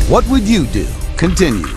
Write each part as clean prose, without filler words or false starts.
What Would You Do continues.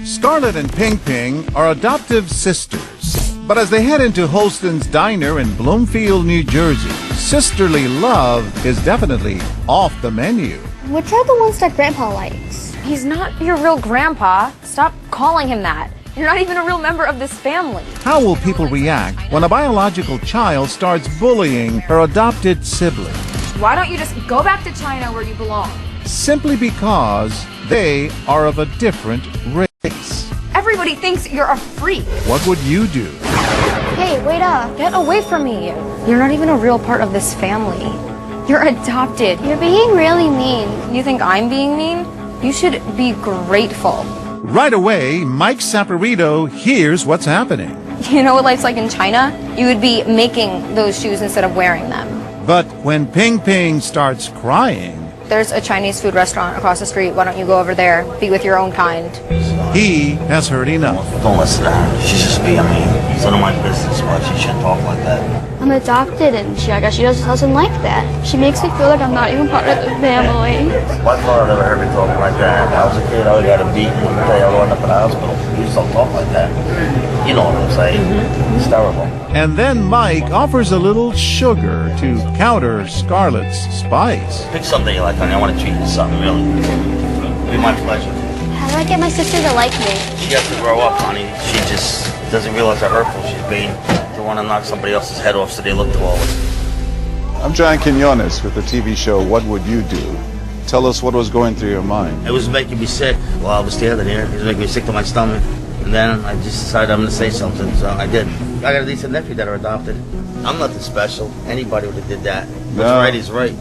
Scarlett and Ping Ping are adoptive sisters. But as they head into Holston's Diner in Bloomfield, New Jersey, sisterly love is definitely off the menu. Which are the ones that Grandpa likes? He's not your real grandpa. Stop calling him that. You're not even a real member of this family. How will people react when a biological child starts bullying her adopted sibling? Why don't you just go back to China where you belong? Simply because they are of a different race. Everybody thinks you're a freak. What would you do? Hey, wait up. Get away from me. You're not even a real part of this family. You're adopted. You're being really mean. You think I'm being mean? You should be grateful. Right away, Mike Saporito hears what's happening. You know what life's like in China? You would be making those shoes instead of wearing them. But when Ping Ping starts crying, There's a Chinese food restaurant across the street. Why don't you go over there? Be with your own kind. he has heard enough. Don't listen to her. She's just being mean. It's none of my business, but she shouldn't talk like that. I'm adopted, and I guess she just doesn't like that. She makes me feel like I'm not even part of the family. My father never heard me talking like that. When I was a kid, I always got him beaten. One day I wound up in the hospital. He just don't talk like that. You know what I'm saying? It's terrible. And then Mike offers a little sugar to counter Scarlett's spice. Pick something you like, honey. I want to treat you to something, really. It'll be my pleasure. How do I get my sister to like me? She has to grow up, honey. She just doesn't realize how hurtful she's being. To want to knock somebody else's head off so they look taller. I'm John Quinones with the TV show What Would You Do? Tell us what was going through your mind. It was making me sick while I was standing here. It was making me sick to my stomach. And then I just decided I'm going to say something, so I did. I got a niece and nephew that are adopted. I'm nothing special. Anybody would have did that. What's right is right.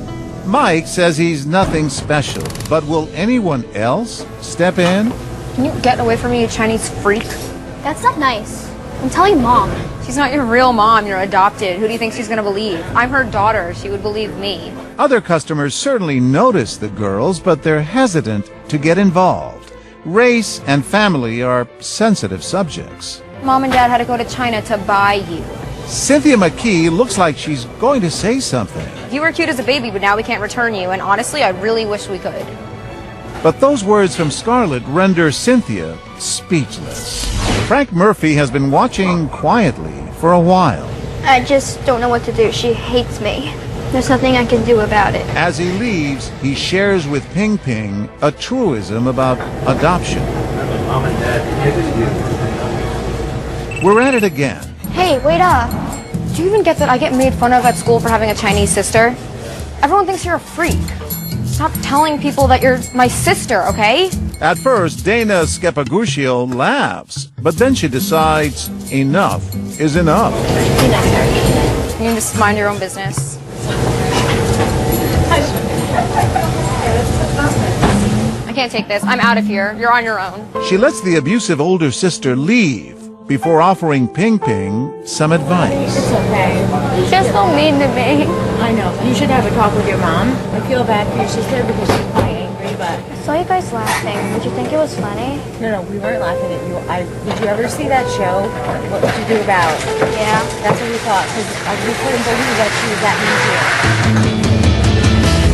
Mike says he's nothing special, but will anyone else step in? Can you get away from me, you Chinese freak? That's not nice. I'm telling Mom. She's not your real mom. You're adopted. Who do you think she's going to believe? I'm her daughter. She would believe me. Other customers certainly notice the girls, but they're hesitant to get involved. Race and family are sensitive subjects. Mom and Dad had to go to China to buy you. Cynthia McKee looks like she's going to say something. You were cute as a baby, but now we can't return you. And honestly, I really wish we could. But those words from Scarlett render Cynthia speechless. Frank Murphy has been watching quietly for a while. I just don't know what to do. She hates me. There's nothing I can do about it. As he leaves, he shares with Ping Ping a truism about adoption. Mom and Dad, We're at it again. Hey, wait up. Do you even get that I get made fun of at school for having a Chinese sister? Everyone thinks you're a freak. Stop telling people that you're my sister, okay? At first, Dana Skepaguscio laughs, but then she decides enough is enough. You can just mind your own business. I can't take this. I'm out of here. You're on your own. She lets the abusive older sister leave before offering Ping Ping some advice. It's okay. She's so mean to me. I know. You should have a talk with your mom. I feel bad for your sister because she's probably angry, but... I saw you guys laughing. Did you think it was funny? No, we weren't laughing at you. Did you ever see that show? What did you do about? Yeah. That's what we thought, because we couldn't believe that she was that mean to you.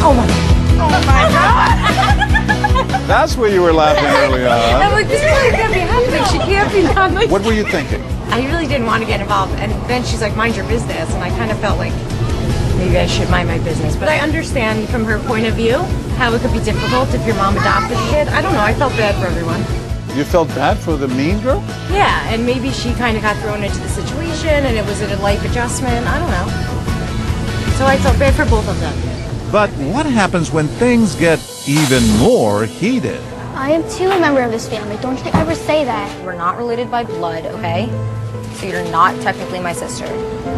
Oh my God. That's where you were laughing earlier I'm on. like, this really can't be happening. She can't be not like... What were you thinking? I really didn't want to get involved, and then she's like, mind your business, and I kind of felt like maybe I should mind my business. But I understand from her point of view how it could be difficult if your mom adopted a kid. I don't know, I felt bad for everyone. You felt bad for the mean girl? Yeah, and maybe she kind of got thrown into the situation, and it was a life adjustment. I don't know. So I felt bad for both of them. But what happens when things get even more heated? I am too a member of this family. Don't you ever say that. We're not related by blood, okay? So you're not technically my sister.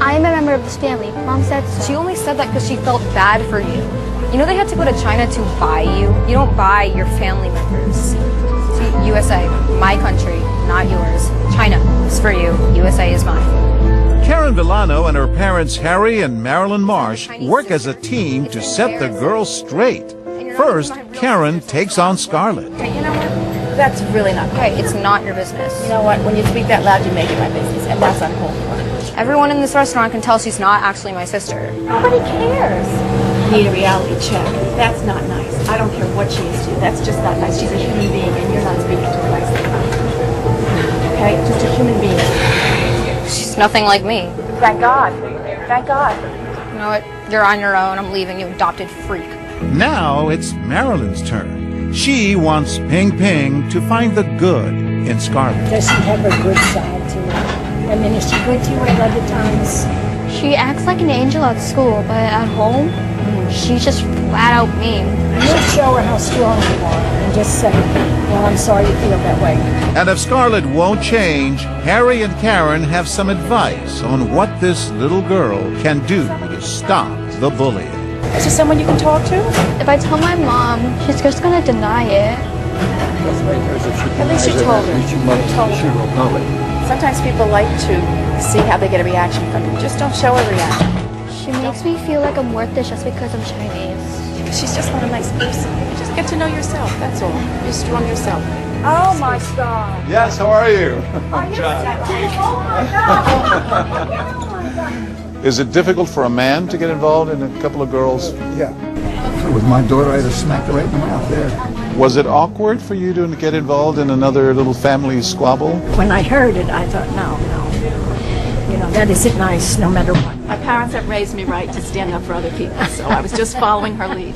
I am a member of this family. Mom said so. She only said that because she felt bad for you. You know they had to go to China to buy you? You don't buy your family members. See, USA, my country, not yours. China is for you. USA is mine. Karen Villano and her parents Harry and Marilyn Marsh work as a team to set the girls straight. First, Karen takes on Scarlett. Okay, you know what? That's really not Okay, it's not your business. You know what? When you speak that loud, you make it my business, and that's uncalled for. Everyone in this restaurant can tell she's not actually my sister. Nobody cares. need a reality check. That's not nice. I don't care what she is to you. That's just not nice. She's a human being, and you're not speaking to her nicely. Okay? Just a human being. She's nothing like me. Thank God. Thank God. You know what? You're on your own. I'm leaving you, adopted freak. Now it's Marilyn's turn. She wants Ping Ping to find the good in Scarlett. Does she have a good side to her? I mean, is she good to you at other times? She acts like an angel at school, but at home, she's just flat out mean. You should show her how strong you are and just say, well, I'm sorry you feel that way. And if Scarlett won't change, Harry and Karen have some advice on what this little girl can do to stop the bullying. Is there someone you can talk to? If I tell my mom, she's just gonna deny it. At least you told her. You told her. Sometimes people like to see how they get a reaction from you. Just don't show a reaction. She makes me feel like I'm worthless just because I'm Chinese. She's just not a nice person. You just get to know yourself, that's all. Be strong yourself. Oh, my God. Yes, how are you? Is it difficult for a man to get involved in a couple of girls? Yeah. If it was my daughter, I'd have smacked her right in the mouth there. Was it awkward for you to get involved in another little family squabble? When I heard it, I thought, no. You know, that isn't nice, no matter what. My parents have raised me right to stand up for other people, so I was just following her lead.